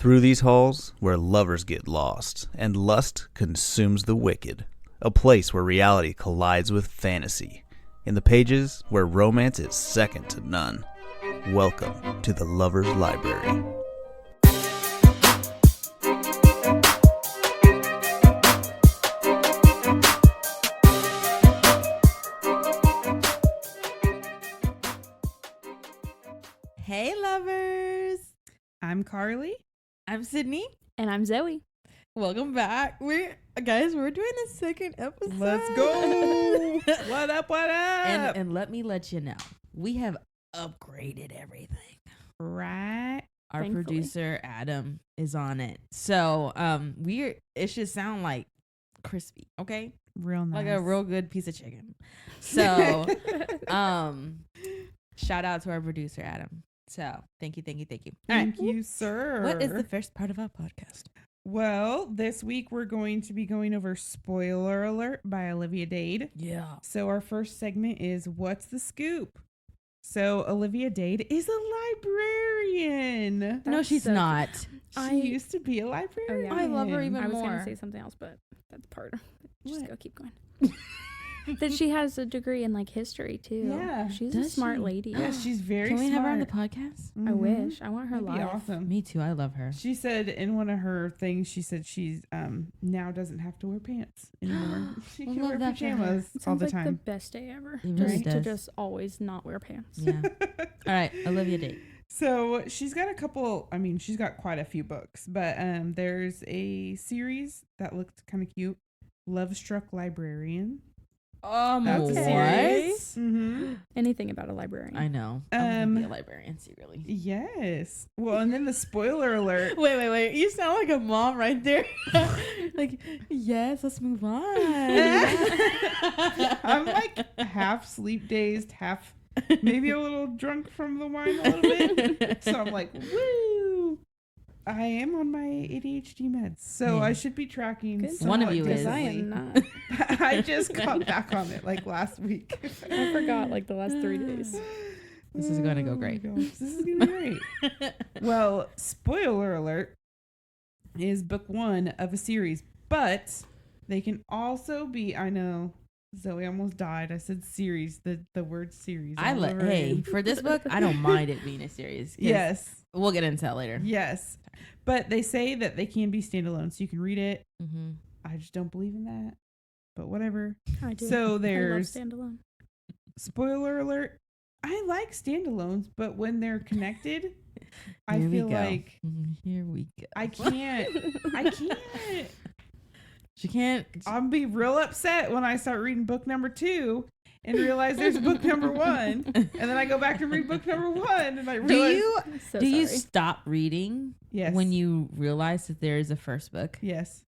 Through these halls, where lovers get lost, and lust consumes the wicked. A place where reality collides with fantasy. In the pages, where romance is second to none. Welcome to the Lover's Library. Hey, lovers. I'm Carly. I'm Sydney. And I'm Zoe. Welcome back. We're doing the second episode. Let's go. What up? And let me let you know, we have upgraded everything. Right. Our Thankfully. producer Adam is on it. So it should sound like crispy, okay? Real nice. Like a real good piece of chicken. So shout out to our producer Adam. So thank you. All right. Thank you, sir. What is the first part of our podcast? Well, this week we're going to be going over Spoiler Alert by Olivia Dade. Yeah. So our first segment is What's the Scoop? So Olivia Dade is a librarian. No, she's so not. She used to be a librarian. I love her even I was more. going to say something else, but that's part. Just What? go keep going. That she has a degree in like history too. Yeah. She's Does a smart she? lady. Yeah, she's very Can we smart. have her on the podcast? I wish. I want her That'd be live. awesome. Me too. I love her. She said in one of her things, she said she's now doesn't have to wear pants anymore. She I can love wear that for her. pajamas It all sounds the like the time. best day ever. It just really to does. just always not wear pants. Yeah. All right, Olivia Dade. So she's got she's got quite a few books, but there's a series that looked kind of cute, Love Struck Librarian. That's a series. Mm-hmm. Anything about a librarian. I know. I want to be a librarian secretly. Yes. Well, and then the spoiler alert. Wait. You sound like a mom right there. Like, yes, let's move on. I'm like half sleep dazed, half maybe a little drunk from the wine a little bit. So I'm like, woo! I am on my ADHD meds, so Yeah. I should be tracking. Good. One of somewhat you is. Because I decently. am not. I just got back on it like last week. I forgot like the last 3 days. This is gonna go Oh my great. gosh, this is gonna be great. Well, spoiler alert is book one of a series, but they can also be. I know Zoe almost died. I said series. The word series. all over Hey, it. for this book, I don't mind it being a series. 'Cause Yes, We'll get into that later. yes, but they say that they can be standalone, so you can read it. Mm-hmm. I just don't believe in that. But whatever. I do. So I love there's standalone. spoiler alert. I like standalones, but when they're connected, I Here we feel go. like Here we go. I can't. I can't. She can't. I'll be real upset when I start reading book number 2 and realize there's book number 1, and then I go back and read book number 1, and I Do realize. you I'm so do you sorry. stop reading Yes. when you realize that there is a first book? Yes,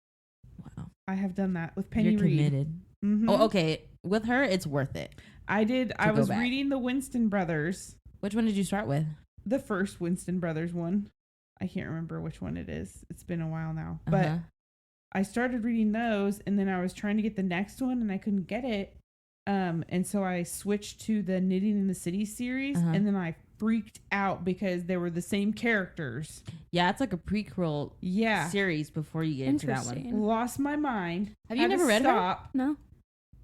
Wow, I have done that with Penny you're Reed. committed. Mhm. Oh, okay. With her, it's worth it. I did. I go was back. reading the Winston Brothers, Which one did you start with? the first Winston Brothers one. I can't remember which one it is. It's been a while now, but Uh-huh. I started reading those, and then I was trying to get the next one, and I couldn't get it. And so I switched to the Knitting in the City series, Uh-huh. and then I freaked out because they were the same characters. Yeah, it's like a prequel Yeah, series before you get into that one. Interesting. lost my mind. Have you Had to never read her? stop. No.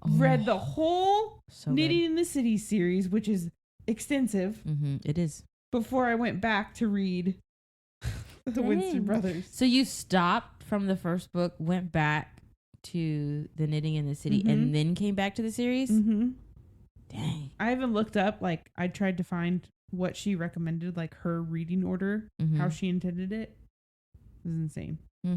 Read the whole So Knitting in the City series, which is extensive, It is. before I went back to read the Winston Dang. Brothers. So you stopped from the first book, went back to the Knitting in the City, Mhm. and then came back to the series? Mm-hmm. Dang. I haven't looked up, like, I tried to find what she recommended, like her reading order, Mhm. how she intended it. It was insane. Hmm.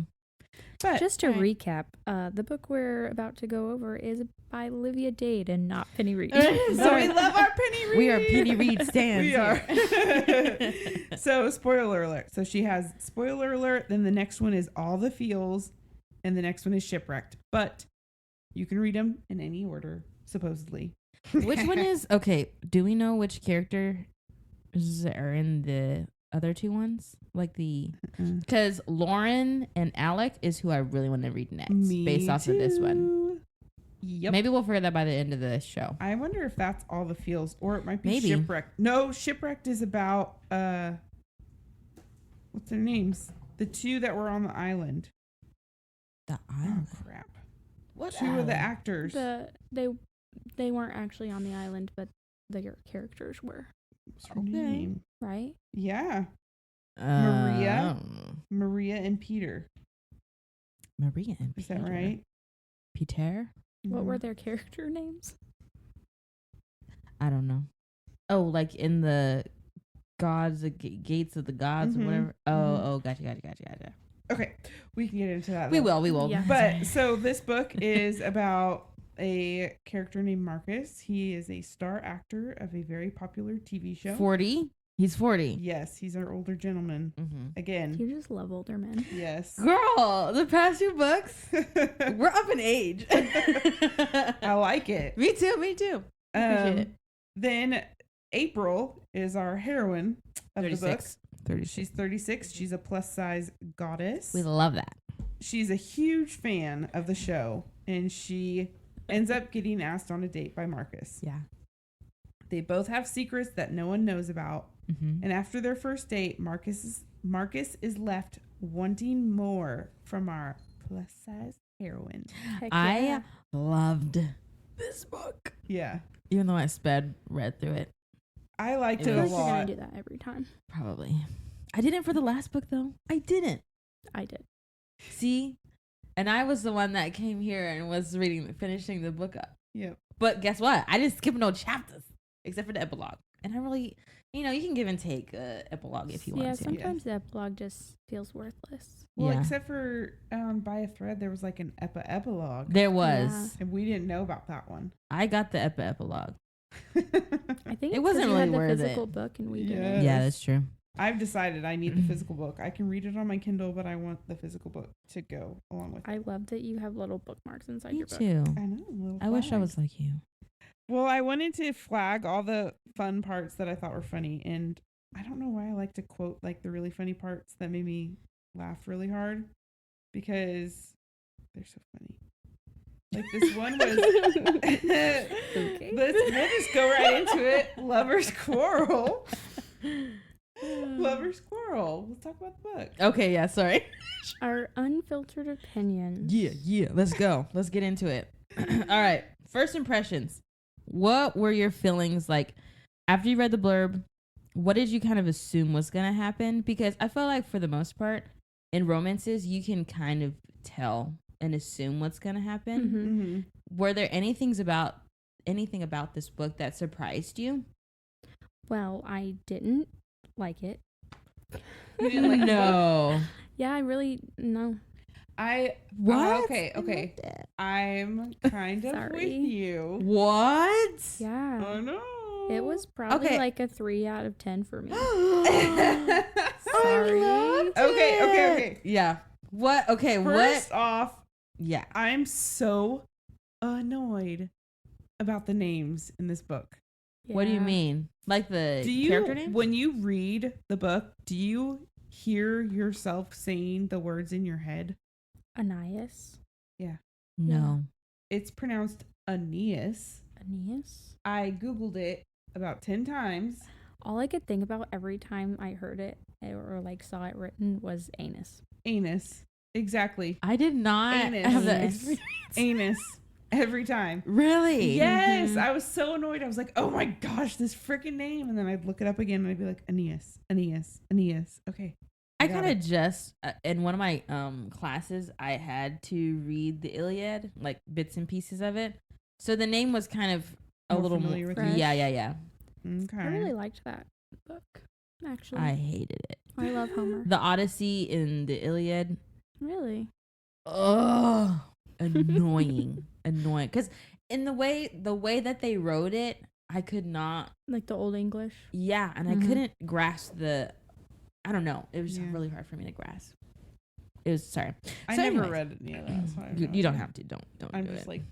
But Just to I- recap, the book we're about to go over is by Olivia Dade and not Penny Reed. So we love our Penny Reed. We are Penny Reed stands. We are. here. So spoiler alert. So she has spoiler alert. Then the next one is All the Feels, and the next one is Shipwrecked. But you can read them in any order, supposedly. Which one is okay? Do we know which characters are in the other two ones? Like the because Lauren and Alec is who I really want to read next, Me based off of this one. too. Yep. Maybe we'll figure that by the end of the show. I wonder if that's All the Feels, or it might be Maybe. Shipwrecked. No, Shipwrecked is about what's their names? The two that were on the island. The Oh, island. crap. What Two of the island? actors. They weren't actually on the island, but their characters were, What's her name? right? Yeah. I Maria? don't know. Maria and Peter. Maria and Is Peter. that right? Peter? What Mhm. were their character names? I don't know. Oh, like in the gods, the gates of the gods Mhm. or whatever. Mhm. Oh, gotcha. Okay. We can get into that. We though. will. Yeah. But so this book is about a character named Marcus. He is a star actor of a very popular TV show. 40? He's 40. Yes, he's our older gentleman. Mm-hmm. Again. You just love older men. Yes. Girl, the past few books, we're up in age. I like it. Me too. Appreciate it. Then April is our heroine of the book. 36. She's 36. She's a plus size goddess. We love that. She's a huge fan of the show, and she ends up getting asked on a date by Marcus. Yeah. They both have secrets that no one knows about, Mm-hmm. and after their first date, Marcus is left wanting more from our plus size heroine. Heck I yeah. loved this book. Yeah, Even though I read through it. I liked It it I a feel like you're lot. gonna do that every time. Probably. I didn't for the last book, though. I didn't. I did. See? And I was the one that came here and was finishing the book up. Yep. But guess what? I didn't skip no chapters except for the epilogue. And I really, you can give and take epilogue if you Yeah, want to. sometimes the epilogue just feels worthless. Well, Yeah. except for by a thread, there was like an epilogue, There was. Yeah. and we didn't know about that one. I got the epilogue. I think It it's wasn't 'cause you really had the worth physical it. book and we Yes. didn't. Yeah, that's true. I've decided I need the physical book. I can read it on my Kindle, but I want the physical book to go along with it. I love that you have little bookmarks inside Me your book. too. I know. Little I wish I flags. was like you. Well, I wanted to flag all the fun parts that I thought were funny, and I don't know why I like to quote like the really funny parts that made me laugh really hard because they're so funny. Like this one was. Okay. We'll just go right into it. Lovers Quarrel. Lovers Quarrel. Let's talk about the book. Okay, yeah, sorry. Our unfiltered opinions. Yeah. Let's go. Let's get into it. All right. First impressions. What were your feelings like after you read the blurb? What did you kind of assume was going to happen? Because I feel like for the most part, in romances, you can kind of tell and assume what's going to happen. Mhm. Mm-hmm. Were there anything about this book that surprised you? Well, I didn't like it. You didn't like the book? No. Yeah, I really no. What? Okay. I'm kind of Sorry. with you. What? Yeah. Oh no. It was probably Okay. like a 3 out of 10 for me. I Sorry. loved Okay. it. Yeah. What? Okay. First what? off, Yeah. I'm so annoyed about the names in this book. What do you Yeah. mean? Like the Do you, character names? when you read the book, do you hear yourself saying the words in your head? Aeneas. No. It's pronounced Aeneas. Aeneas. I Googled it about 10 times. All I could think about every time I heard it or like saw it written was anus. Anus. Exactly. I did not Anus. have that Anus. experience. Anus. Every time. Really? Yes. Mhm. I was so annoyed. I was like, oh my gosh, this freaking name. And then I'd look it up again and I'd be like, Aeneas. Okay. I got kind of it. just in one of my classes, I had to read the Iliad, like bits and pieces of it. So the name was kind of a More little familiar more. with you? Yeah. Okay. I really liked that book. Actually, I hated it. I love Homer. The Odyssey in the Iliad. Really? Oh, annoying. Because in the way that they wrote it, I could not. Like the Old English. Yeah, and Mhm. I couldn't grasp the. I don't know. It was Yeah. really hard for me to grasp. It was sorry. I So never anyways. read any of that. So I have You, no you don't idea. have to. Don't I'm do just it. like,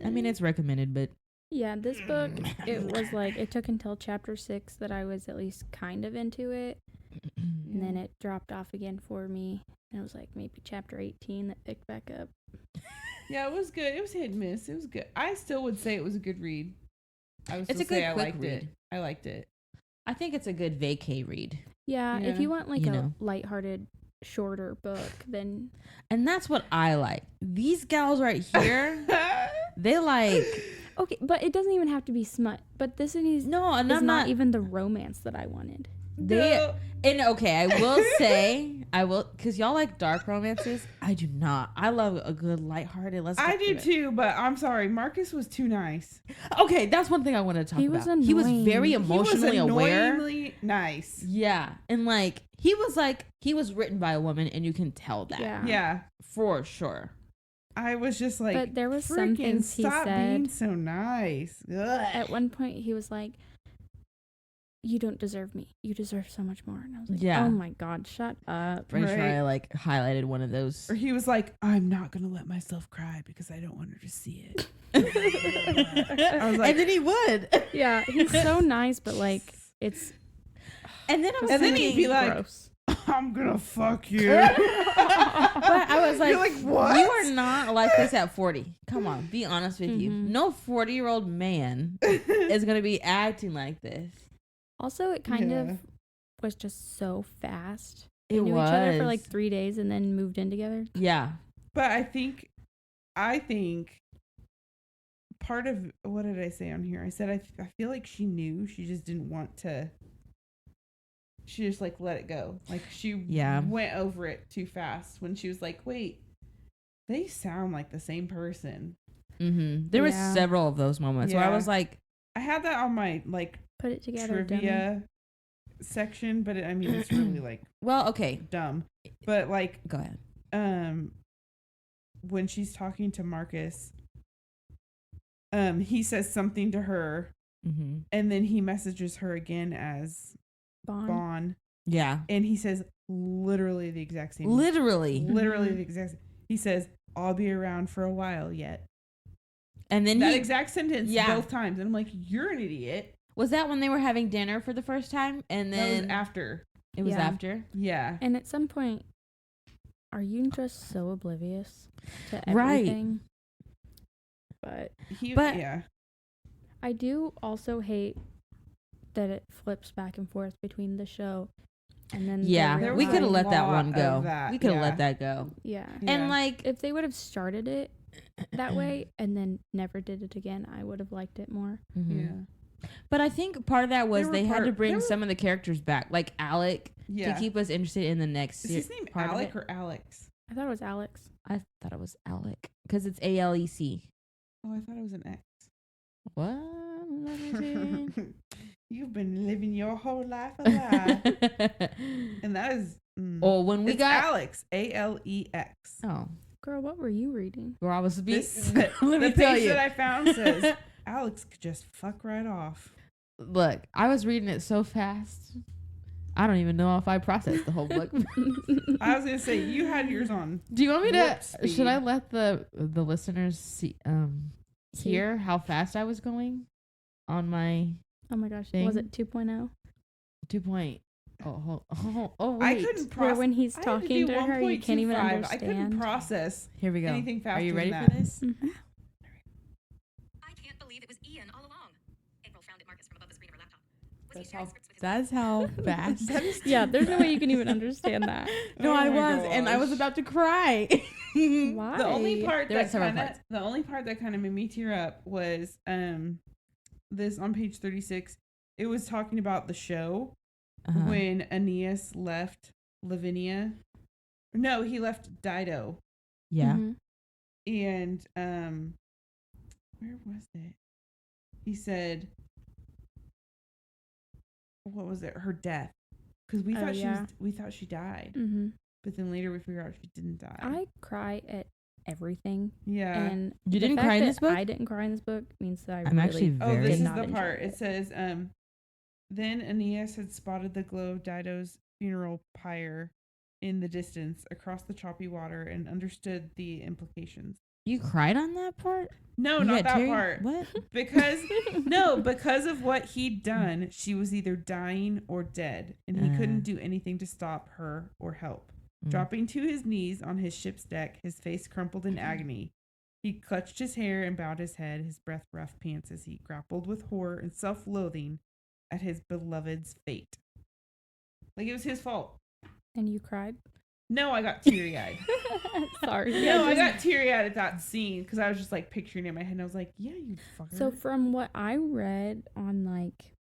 I mean, it's recommended, but Yeah, this book, it was like, it took until chapter 6 that I was at least kind of into it. And then it dropped off again for me. And it was like maybe chapter 18 that picked back up. yeah, it was good. It was hit and miss. It was good. I still would say it was a good read. I would It's still a good say I quick liked read. it. I liked it. I think it's a good vacay read. Yeah, if Yeah. you want like You a know. lighthearted shorter book than And that's what I like. These gals right here, they like. okay, but it doesn't even have to be smut. But this is No, and is I'm not not. even the romance that I wanted. They and okay, I will say because y'all like dark romances. I do not. I love a good lighthearted. I do too, but I'm sorry. Marcus was too nice. Okay, that's one thing I want to talk He about. was He was annoying. very He was emotionally aware. annoyingly nice. Yeah, and like he was written by a woman, and you can tell that. Yeah. Yeah. For sure. I was just like, But there was some freaking things he stop being said. so nice. Ugh. At one point, he was like, "You don't deserve me. You deserve so much more." And I was like, Yeah. "Oh my god, shut up!" Pretty sure Right. I like highlighted one of those. Or he was like, I'm not going to let myself cry because I don't want her to see it. I was like, and then he would. Yeah, he's so nice, but like it's And then I was And then thinking, he'd be like, gross. I'm going to fuck you. but I was like, You're like, what? You are not like this at 40. Come on, be honest with you. Mhm. No 40-year-old man is gonna be acting like this. Also, it kind Yeah. of was just so fast. It They knew each other for was. like 3 days and then moved in together. Yeah. But I think part of, what did I say on here? I said, I feel like she knew. She just didn't want to. She just like let it go. Like she went over it too fast when she was like, wait, they sound like the same person. Mm-hmm. There were Yeah. several of those moments where I Yeah. was like, I had that on my like Put it together. dummy. trivia section, but I mean, it's really like well, okay, dumb. But like, go ahead. when she's talking to Marcus, he says something to her, Mm-hmm. and then he messages her again as Bon, Yeah. and he says literally the exact same. Literally. Literally Mhm. the exact. He says, "I'll be around for a while yet." And then That he exact sentence Yeah. both times, and I'm like, "You're an idiot." was that when they were having dinner for the first time, and That then was after. it was Yeah. after. Yeah. And at some point, are you just so oblivious to Right. everything? But But- yeah. I do also hate that it flips back and forth between the show and then the Yeah, real There we was could have a let that lot one of go. that, We could have yeah. let that go. Yeah. Yeah. And like, If they would have started it that way and then never did it again, I would have liked it more. mhm. Yeah. But I think part of that was There were they had to there bring were- some of the characters back, like Alec, Yeah. to keep us interested in the next. Is his name part of Alec it. or Alex? I thought it was Alex. I thought it was Alec because it's ALEC. Oh, I thought it was an X. What? Let me see. You've been living your whole life a lie. And that is. Oh, when we it's got Alex, Alex. oh, Girl, what were you reading? girl, I was This, let the me tell page you. that I found says Alex could just fuck right off. Look, I was reading it so fast. I don't even know if I processed the whole book. I was gonna say you had yours on. Do you want me Warp to? speed. Should I let the listeners see See? hear how fast I was going on my Oh my gosh. Thing? Was it 2.0? 2 point? Oh, I wait. couldn't Where process. when he's talking to her, you can't even 1.25. I understand. couldn't process Here we go. anything faster Are you ready than for that. this? Mhm. I can't believe it was Ian all along. April frowned at Marcus from above the screen of her laptop. Was That's he sharing how. scripts with his That's how fast. Yeah, there's no way you can even understand that. No, Oh I my was, and I was gosh. about to cry. Why? The only part There were that several kinda, parts. the only part that kind of made me tear up was this on page 36. It was talking about the show Uh-huh. when Aeneas left Lavinia. No, he left Dido. Yeah. Mhm. And where was it? He said, what was it? Her death. Because we Oh, thought yeah. we thought she died, Mhm. but then later we figured out she didn't die. I cry at everything. yeah. And You the didn't fact cry in that this book? I didn't cry in this book means that I I'm really actually Oh, very. this did is not the enjoy part. it. It says, then Aeneas had spotted the glow of Dido's funeral pyre in the distance across the choppy water and understood the implications. You cried on that part? No, You not got that teary- part. What? Because no, because of what he'd done, she was either dying or dead, and he couldn't do anything to stop her or help. Mm. Dropping to his knees on his ship's deck, his face crumpled in agony. He clutched his hair and bowed his head, his breath rough pants as he grappled with horror and self-loathing at his beloved's fate. Like it was his fault. And you cried? No, I got teary eyed. Sorry. No, I got teary eyed at that scene because I was just like picturing it in my head, and I was like, "Yeah, you fucker." So from what I read on like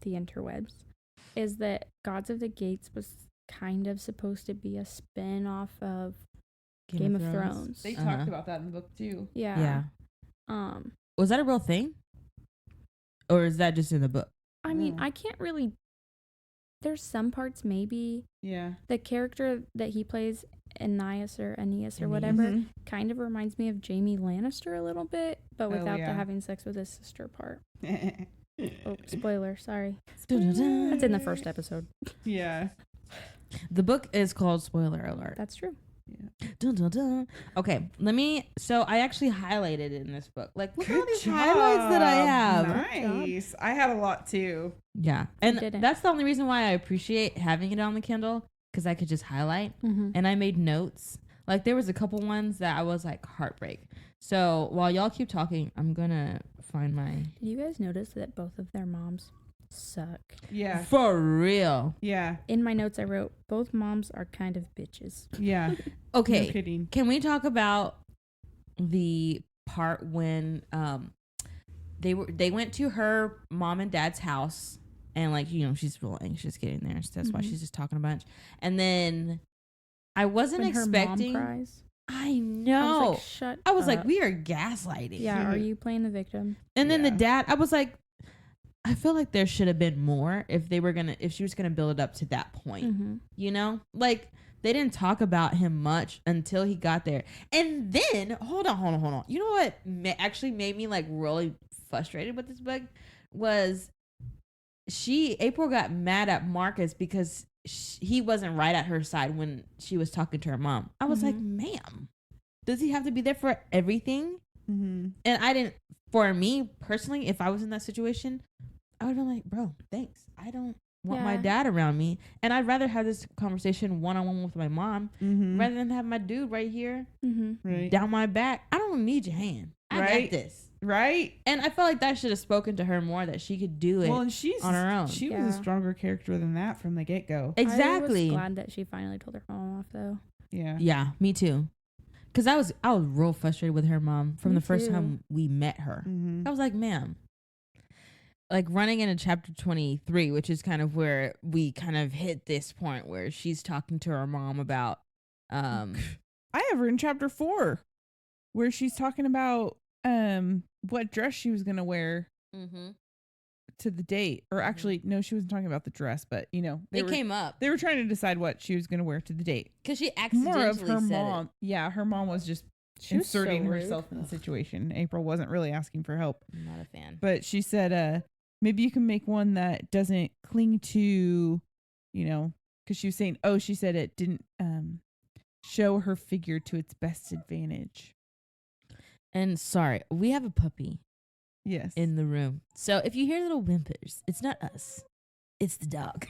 the interwebs, is that Gods of the Gates was kind of supposed to be a spin off of Game of Thrones. They talked about that in the book too. Yeah. Yeah. Was that a real thing? Or is that just in the book? I mean, I can't really. There's some parts maybe. Yeah. The character that he plays, Aeneas or whatever, Mhm. kind of reminds me of Jaime Lannister a little bit, but Oh, without yeah. the having sex with his sister part. Yeah. Oh, spoiler, sorry. That's in the first episode. Yeah. The book is called Spoiler Alert. That's true. Dun, dun, dun. Okay, so I actually highlighted it in this book. Like, look at all Good these highlights that I have. Nice. I had a lot too. Yeah, and didn't. that's the only reason why I appreciate having it on the Kindle, because I could just highlight. Mm-hmm. And I made notes. Like, there was a couple ones that I was like, heartbreak. So while y'all keep talking, I'm gonna find my... Did you guys notice that both of their moms suck? Yeah. For real. Yeah. In my notes, I wrote, both moms are kind of bitches. Yeah. Okay. No kidding. Can we talk about the part when they went to her mom and dad's house, and like, you know, she's real anxious getting there, so that's why she's just talking a bunch. And then I wasn't When expecting. her mom cries. I know. I was like, shut I was like, up. we are gaslighting. Yeah, are you playing the victim? And then the Yeah. dad, I was like, I feel like there should have been more if she was gonna build it up to that point. Mm-hmm. You know, like they didn't talk about him much until he got there. And then hold on. You know what actually made me like really frustrated with this book was April got mad at Marcus because he wasn't right at her side when she was talking to her mom. I was like, ma'am, does he have to be there for everything? Mm-hmm. And I didn't. For me personally, if I was in that situation, I would have been like, bro, thanks. I don't want my Yeah. dad around me. And I'd rather have this conversation one-on-one with my mom Mm-hmm. rather than have my dude right here Mm-hmm. Right. down my back. I don't need your hand. I Right. got this. Right. And I felt like that should have spoken to her more, that she could do it Well, and she's on her own. She was Yeah. a stronger character than that from the get go. Exactly. I was glad that she finally told her mom off, though. Yeah. Yeah, me too. Because I was real frustrated with her mom from Me the first too. time we met her. Mm-hmm. I was like, ma'am. Like running into chapter 23, which is kind of where we kind of hit this point where she's talking to her mom about I have her in chapter 4 where she's talking about what dress she was gonna wear to the date. Or actually, no, she wasn't talking about the dress, but you know, it came up they were trying to decide what she was gonna wear to the date. because she More accidentally of her said mom. Yeah, her mom was just She was so inserting rude. herself in the situation. April wasn't really asking for help. it. I'm not a fan. But she said, maybe you can make one that doesn't cling to, you know, because she was saying, she said it didn't show her figure to its best advantage. And sorry, we have a puppy Yes. in the room. So if you hear little whimpers, it's not us. It's the dog.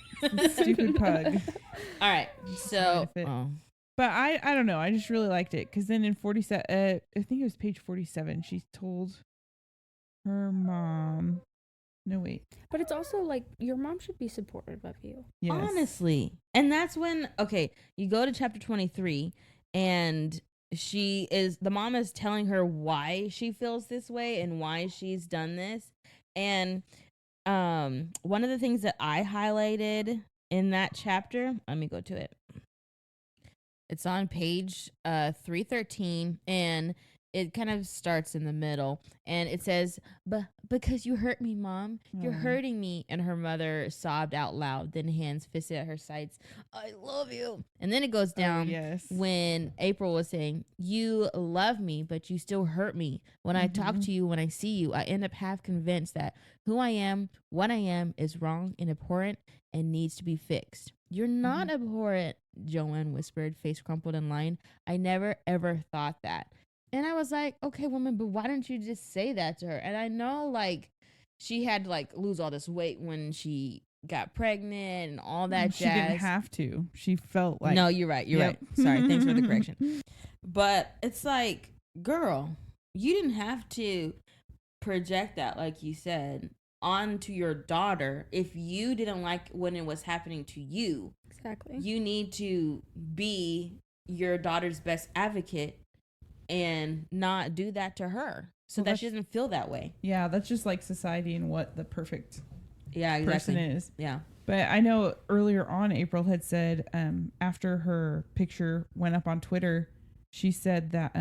Stupid pug. All right. So, Trying to fit. But I don't know. I just really liked it because then in 47, I think it was page 47, she told her mom. No, wait. But it's also like your mom should be supportive of you. Yes. honestly. And that's when, you go to chapter 23 and the mom is telling her why she feels this way and why she's done this. And one of the things that I highlighted in that chapter, let me go to it. It's on page 313, and it kind of starts in the middle, and it says, because you hurt me, Mom. You're hurting me. And her mother sobbed out loud, then hands fisted at her sides. I love you. And then it goes down yes. when April was saying, you love me, but you still hurt me. When I talk to you, when I see you, I end up half convinced that who I am, what I am, is wrong and abhorrent and needs to be fixed. You're not abhorrent, Joanne whispered, face crumpled and lying. I never, ever thought that. And I was like, okay, woman, but why don't you just say that to her? And I know, like, she had to, like, lose all this weight when she got pregnant and all that She jazz. didn't have to. She felt like. No, you're right. You're Yep. right. Sorry. Thanks for the correction. But it's like, girl, you didn't have to project that, like you said. onto your daughter if you didn't like when it was happening to you. Exactly. You need to be your daughter's best advocate and not do that to her so that she doesn't feel that way. Yeah, that's just like society and what the perfect person Exactly. is. Yeah. But I know earlier on, April had said after her picture went up on Twitter, she said that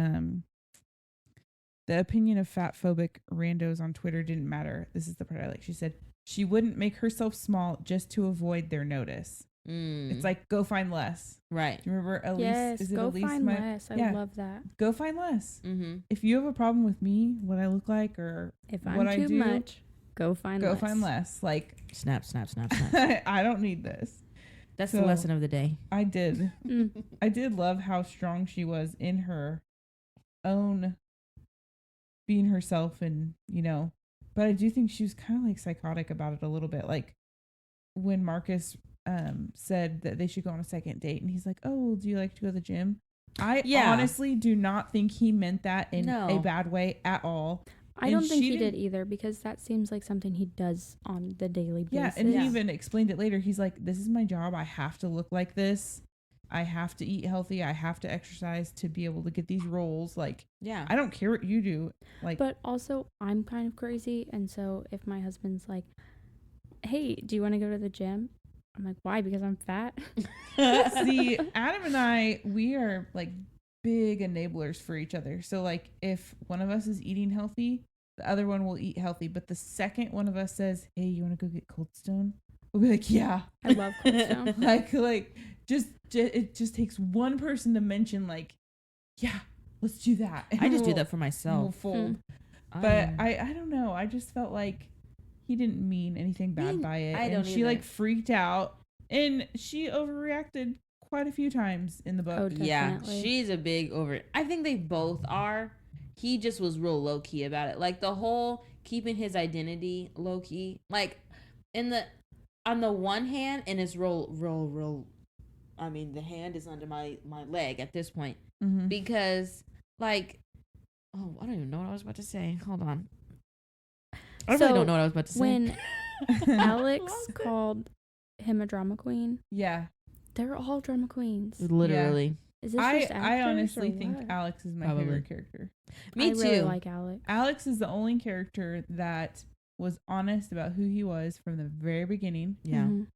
the opinion of fat-phobic randos on Twitter didn't matter. This is the part I like. She said she wouldn't make herself small just to avoid their notice. It's like, go find less. Right. Do you remember Elise? Yes, is it go Elise? find less. I love that. Go find less. Mm-hmm. If you have a problem with me, what I look like, or If what I'm I too do, much, go find less. go find less. Like, Snap. I don't need this. That's So, the lesson of the day. I did. Mm. I did love how strong she was in her own being herself, and but I do think she was kind of like psychotic about it a little bit. Like when Marcus said that they should go on a second date, and he's like, "Oh, do you like to go to the gym?" I honestly do not think he meant that in a bad way at all. I don't think he did either, because that seems like something he does on the daily basis. Yeah, and he even explained it later. He's like, "This is my job. I have to look like this. I have to eat healthy. I have to exercise to be able to get these roles. Like, I don't care what you do." Like, but also I'm kind of crazy, and so if my husband's like, "Hey, do you want to go to the gym?" I'm like, "Why? Because I'm fat?" see, Adam and I, we are like big enablers for each other. So like, if one of us is eating healthy, the other one will eat healthy. But the second one of us says, "Hey, you want to go get Cold Stone?" we'll be like, "Yeah." I love Cold Stone. like it just takes one person to mention, like, "Yeah, let's do that." And I just do that for myself. We'll fold. But I don't know. I just felt like he didn't mean anything bad by it. I don't she either. like freaked out, and she overreacted quite a few times in the book. Oh, Yeah, definitely. she's a big over. I think they both are. He just was real low key about it. Like the whole keeping his identity low key. Like on the one hand, and it's real. I mean, the hand is under my leg at this point because like, oh, I don't even know what I was about to say. Hold on. I really don't know what I was about to say. When Alex called him a drama queen, Yeah, they're all drama queens. Literally. Is this I just actors honestly or think what? Alex is my Probably. favorite character. Me I too. really like Alex. Alex is the only character that was honest about who he was from the very beginning. Yeah. Mhm.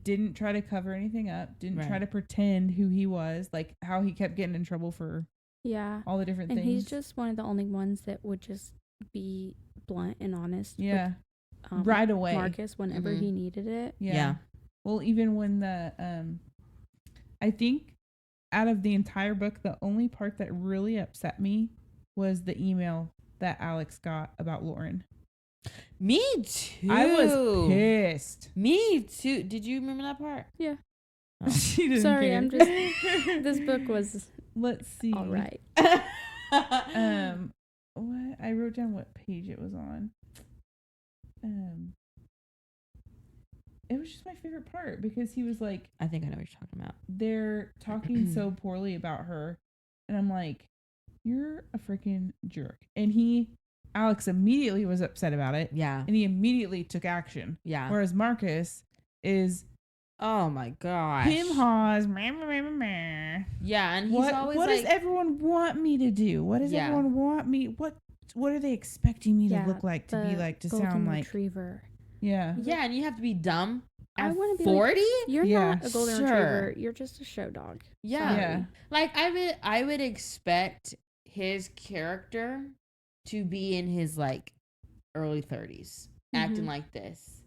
Didn't try to cover anything up. Didn't try Right. to pretend who he was. Like how he kept getting in trouble for Yeah. all the different And things. he's just one of the only ones that would just be blunt and honest. yeah, With, right away. Marcus, whenever Mhm. he needed it. Yeah. Well, even when I think out of the entire book, the only part that really upset me was the email that Alex got about Lauren. Me too. I was pissed. Me too. Did you remember that part? Yeah. Oh. She didn't Sorry, care. I'm just. This book was Let's see. all right. What I wrote down what page it was on. It was just my favorite part because he was like, I think I know what you're talking about. they're talking so poorly about her, and I'm like, you're a freaking jerk. And Alex immediately was upset about it, Yeah. and he immediately took action. Yeah. Whereas Marcus is Oh my gosh. him haws. Meh, meh, meh, meh, meh. Yeah, and he's What always what like, does everyone want me to do? What does Yeah. everyone want me? What are they expecting me to look like, to be the like, to golden sound like? retriever. Yeah. yeah, and you have to be dumb I at wanna be 40? You're Yeah, not a golden sure. retriever. You're just a show dog. Yeah. Sorry. Yeah. Like I would expect his character to be in his like early 30s acting Mhm. like this.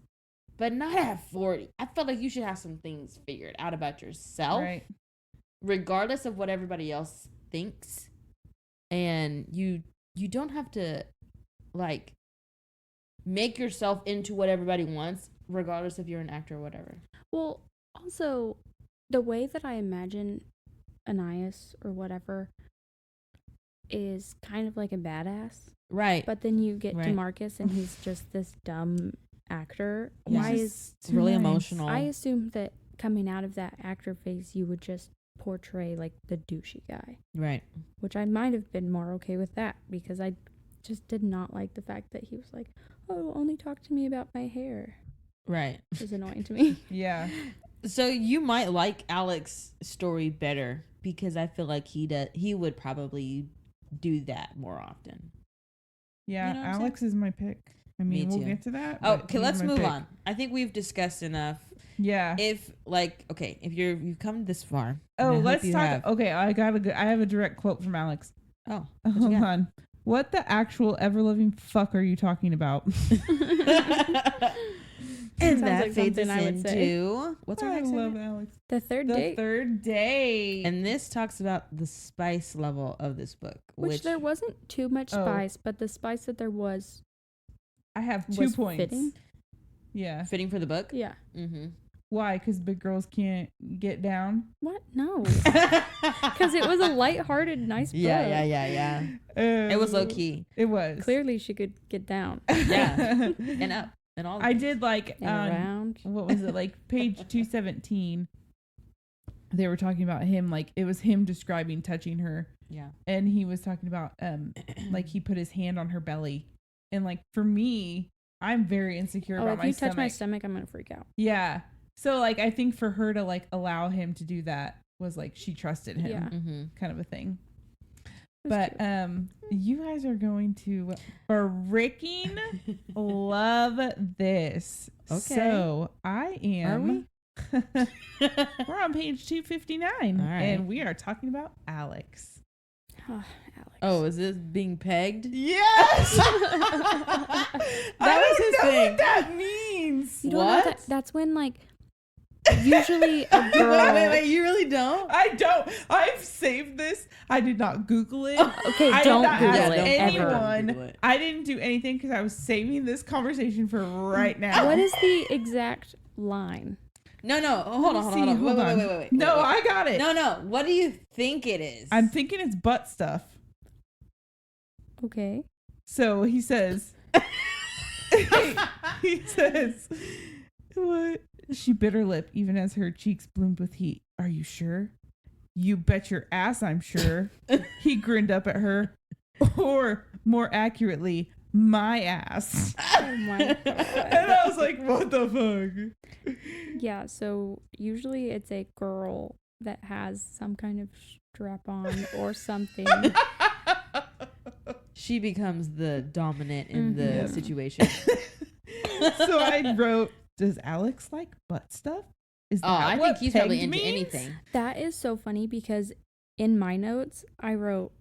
But not at 40. I felt like you should have some things figured out about yourself, Right. regardless of what everybody else thinks. And you don't have to like make yourself into what everybody wants, regardless if you're an actor or whatever. Well, also, the way that I imagine Anais or whatever is kind of like a badass. Right. But then you get to Right. Marcus and he's just this dumb actor. Yeah. Why He's is just too really nice. emotional. I assumed that coming out of that actor phase you would just portray like the douchey guy, Right. which I might have been more okay with that because I just did not like the fact that he was like, oh, only talk to me about my hair. Right. It was annoying to me. Yeah. So you might like Alex's story better because I feel like he would probably do that more often. Yeah, You know what I'm Alex is my pick. I Me mean, we'll too. get to that. Oh, but okay, he's let's my move pick. on. I think we've discussed enough. Yeah. If you've come this far. and I Oh, hope let's you talk. have- Okay, I have a direct quote from Alex. Oh, what you Hold got? on. What the actual ever living fuck are you talking about? And Sounds that like fades us something I would say. into what's our I next love segment? Alex. The third The date, third day. And this talks about the spice level of this book, which there wasn't too much Oh. spice, but the spice that there was I have 2 was points. fitting. Yeah. fitting for the book. Yeah. Mm-hmm. Why? Because big girls can't get down. What? No. Because it was a lighthearted, nice book. Yeah. It was Oh, low key. It was. Clearly, she could get down Yeah. And up and all. I did like and around. what was it, like page 217, they were talking about him, like it was him describing touching her, Yeah. and he was talking about like he put his hand on her belly, and like for me, I'm very insecure Oh, about if my you stomach. touch my stomach, I'm gonna freak out. Yeah, so like I think for her to like allow him to do that was like she trusted him, Yeah. Mm-hmm. kind of a thing. That's But true. you guys are going to freaking love this. Okay. So I am. Are we? We're on page 259, All right. and we are talking about Alex. Oh, Alex. Oh, is this being pegged? Yes, That I was don't his know thing. what that means. You don't know What? that? That's when like usually a girl. Wait, you really don't? I don't. I've saved this. I did not Google it. Okay, I did don't not Google ask it ever. anyone. Google it. I didn't do anything because I was saving this conversation for right now. What is the exact line? No. Hold on. See, Wait. No, wait. I got it. No. What do you think it is? I'm thinking it's butt stuff. Okay. So he says, he says, what? She bit her lip even as her cheeks bloomed with heat. Are you sure? You bet your ass I'm sure. He grinned up at her. Or more accurately, my ass. Oh my god. And I was like, what the fuck? Yeah, so usually it's a girl that has some kind of strap on or something. She becomes the dominant in the Mhm. situation. So I wrote, does Alex like butt stuff? Is that I what think he's probably pegged into means? anything. That is so funny because in my notes I wrote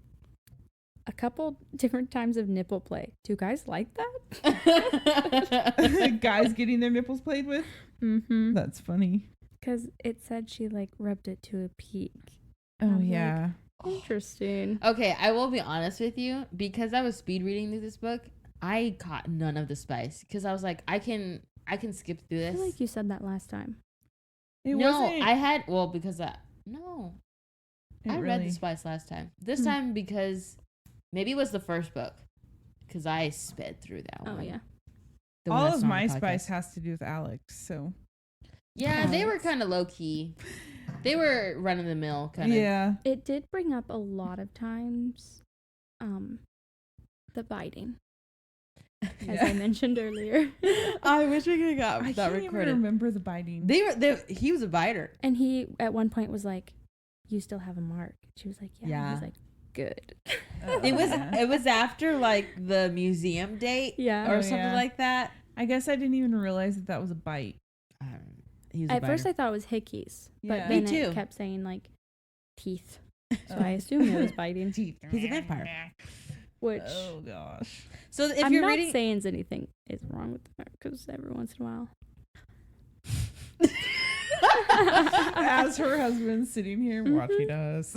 a couple different times of nipple play. Do guys like that? Guys getting their nipples played with? Mm-hmm. That's funny. Because it said she like rubbed it to a peak. Oh, was like, yeah. Interesting. Okay, I will be honest with you. Because I was speed reading through this book, I caught none of the spice. Because I was like, I can skip through I this. feel like you said that last time. It no, wasn't. I had because no, it I read really- the spice last time. This Hmm. time because maybe it was the first book. Because I sped through that one. Oh yeah. The one All that's of not on my the podcast. spice has to do with Alex. So Yeah, they were Alex. kind of low key. They were run of the mill kind of. yeah, It did bring up a lot of times the biting. As Yeah. I mentioned earlier. I wish we could have got I that can't even recorded. remember the biting. He was a biter. And he at one point was like, "You still have a mark." She was like, "Yeah." Yeah. He was like, "Good." It was after like the museum date Yeah. or Oh, something yeah. like that. I guess I didn't even realize that that was a bite. He was At a first, biter. I thought it was hickeys, but Yeah. then Me too. it kept saying like teeth, so Oh. I assumed it was biting. Teeth. He's a vampire. Which Oh gosh. So if I'm you're not reading, saying anything is wrong with that because every once in a while. As her husband's sitting here watching us.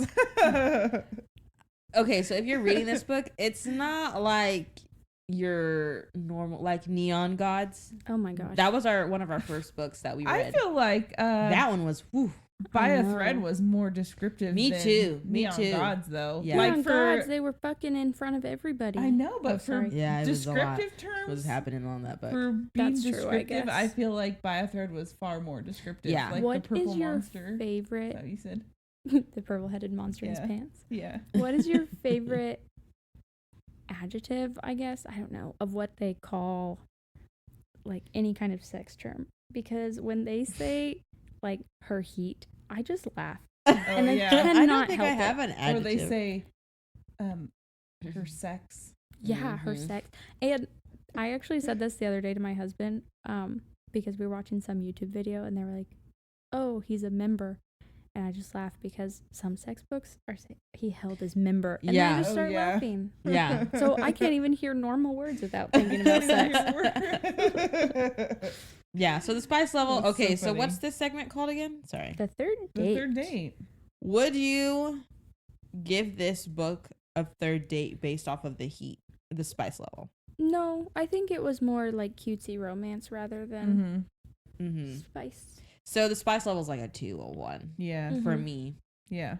okay, so if you're reading this book, it's not like your normal like Neon Gods. Oh my gosh. That was one of our first books that we I read. feel like That one was whew. By a I know. Thread was more descriptive. Me than too. Me Neon too. Gods though. Yeah. Like Neon for gods, they were fucking in front of everybody. I know, but Oh, for sorry. Yeah, it was a lot. descriptive terms, What was happening on that book? for being That's true, I descriptive, I, guess. feel like By a Thread was far more descriptive. Yeah. Like What the purple is your monster. Is favorite? that what you said? The purple-headed monster in his Yeah. pants. Yeah. What is your favorite adjective? I guess I don't know of what they call like any kind of sex term, because when they say like her heat, I just laugh. And I yeah. cannot I don't think I help have it. an adjective. Or they say, her sex. Yeah, her Mhm. sex. And I actually said this the other day to my husband, because we were watching some YouTube video and they were like, "Oh, he's a member." And I just laughed because some sex books are saying he held his member. And Yeah. I just Oh, start yeah. laughing. Yeah. So I can't even hear normal words without thinking about sex. Yeah. So the spice level. That's Okay. so So funny. what's this segment called again? Sorry. The third The date. third date. Would you give this book a third date based off of the heat, the spice level? No, I think it was more like cutesy romance rather than Mm-hmm. spice. So the spice level is like a 2 or 1 Yeah. Mhm. for me, Yeah.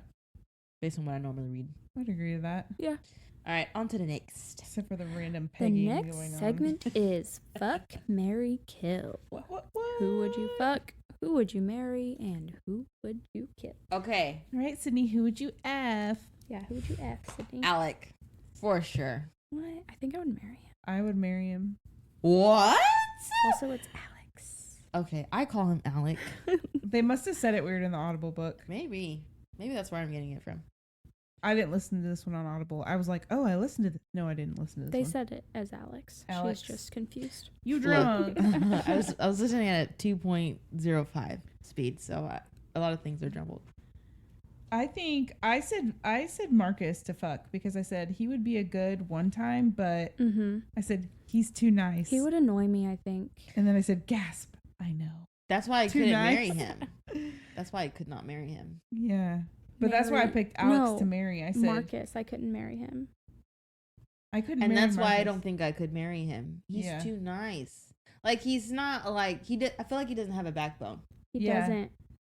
based on what I normally read. I'd agree to that. Yeah. All right, on to the next. Except for the random The pegging next going on. segment is Fuck, Marry, Kill. What? Who would you fuck? Who would you marry? And who would you kill? Okay, All right, Sydney, who would you F? Yeah, who would you F, Sydney? Alec, for sure. What? I think I would marry him. I would marry him. What? Also, it's Alex. Okay, I call him Alec. They must have said it weird in the Audible book. Maybe that's where I'm getting it from. I didn't listen to this one on Audible. I was like, oh, I listened to this. No, I didn't listen to this They one. said it as Alex. Alex. She's just confused. You drunk. I was listening at a 2.05 speed, so a lot of things are jumbled. I think I said Marcus to fuck because I said he would be a good one time, but Mm-hmm. I said he's too nice. He would annoy me, I think. And then I said, gasp. I know. That's why I Too couldn't nice. marry him. That's why I could not marry him. Yeah. But that's why I Marry- picked Alex No, to marry. I said Marcus. I couldn't marry him. I couldn't And marry that's why I Marcus. don't think I could marry him. He's Yeah. too nice. Like he's not like he did. I feel like he doesn't have a backbone. He Yeah. doesn't.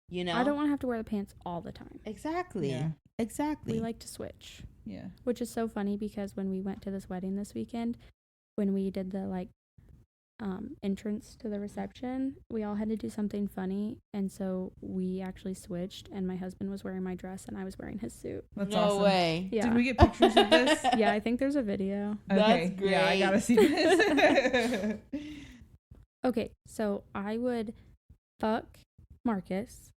You know. I don't want to have to wear the pants all the time. Exactly. Yeah. Exactly. We like to switch. Yeah. Which is so funny because when we went to this wedding this weekend, when we did the entrance to the reception, we all had to do something funny, and so we actually switched, and my husband was wearing my dress and I was wearing his suit. That's no awesome. way. Yeah. Did we get pictures of this? Yeah, I think there's a video. Okay. That's Yeah, I great. gotta see this. Okay, so I would fuck Marcus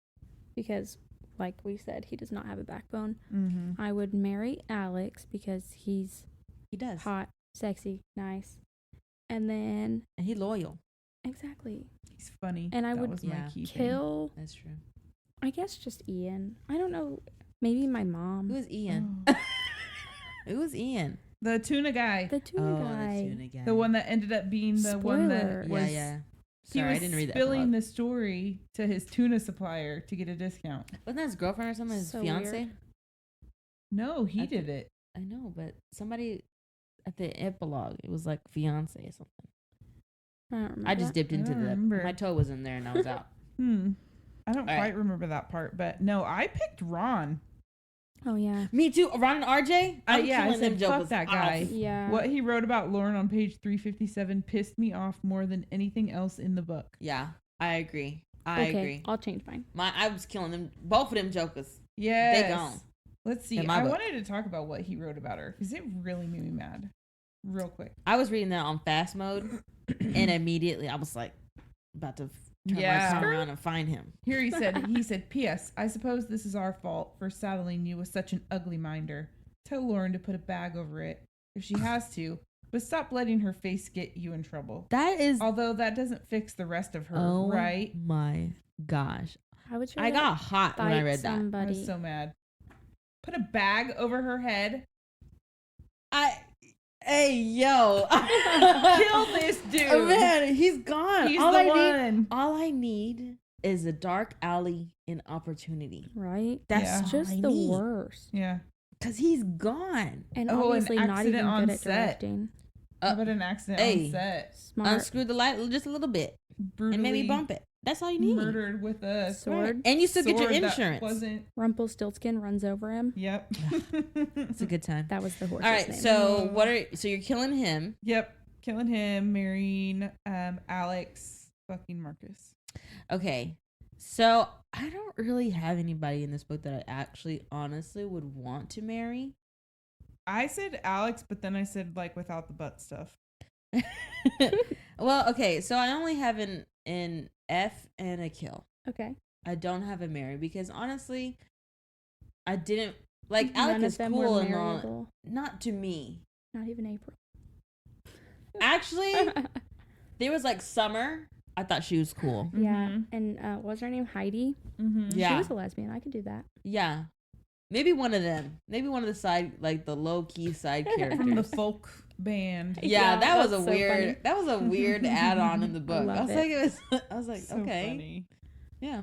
because, like we said, he does not have a backbone. Mm-hmm. I would marry Alex because he's He does. hot, sexy, nice. And then, And he loyal. exactly, He's funny. And I That would was my Yeah. key thing. kill, That's true. I guess, just Ian. I don't know, maybe my mom. Who is Ian? Oh. Who is Ian? The tuna guy. The tuna guy. tuna guy. The one that ended up being the one that Spoiler. was. Yeah. He Sorry, was I didn't read that. spilling epilogue. the story to his tuna supplier to get a discount. Wasn't that his girlfriend or something? His So fiance? weird. No, he I did it. I know, but somebody at the epilogue, it was like fiance or something. I don't remember. I just dipped I into don't the. remember. My toe was in there and I was out. I don't All quite right. remember that part, but no, I picked Ron. Oh, yeah. Me too. Ron and RJ. I'm Yeah, I killing them said fuck jokers that off. guy. Yeah. What he wrote about Lauren on page 357 pissed me off more than anything else in the book. Yeah, I agree. I Okay, agree. I'll change mine. I was killing them. Both of them jokers. Yes. They gone. Let's see. In my I book. wanted to talk about what he wrote about her because it really made me mad. Real quick. I was reading that on fast mode, and immediately I was like, about to turn Yeah. my car around and find him. Here he said, P.S. I suppose this is our fault for saddling you with such an ugly minder. Tell Lauren to put a bag over it if she has to, but stop letting her face get you in trouble. That is. Although that doesn't fix the rest of her, Oh right? my gosh! I would. I got hot when I read that. I somebody. was so mad. Put a bag over her head. Hey yo! Kill this dude. Oh, man, he's gone. He's all the I one. Need, all I need is a dark alley in opportunity. Right? That's Yeah. all Just I the need. worst. Yeah. Cause he's gone. And Oh, an obviously not accident even on good at set. directing. How about an accident hey. on set? Smart. Unscrew the light just a little bit Brutally and maybe bump it. That's all you need. murdered with a Sword. And you still get your sword that insurance. Wasn't. Rumpelstiltskin runs over him. Yep. It's a good time. That was the horse's All right, name. so so you're killing him. Yep. Killing him, marrying Alex, fucking Marcus. Okay. So I don't really have anybody in this book that I actually honestly would want to marry. I said Alex, but then I said like without the butt stuff. Well, okay, so I only have an F and a kill. Okay. I don't have a marry because honestly, I didn't like None Alec of is them cool were and all. marryable. Not to me. Not even April. Actually, there was like Summer. I thought she was cool. Yeah. Mhm. And what was her name? Heidi? Mm-hmm. Yeah. She was a lesbian. I could do that. Yeah. Maybe one of them. Maybe one of the side, like the low key side From the characters. folk band. Yeah, Yeah, that was a that's so weird. funny. That was a weird add-on in the book. I, love was it. like, it was. I was like, So okay, funny. yeah.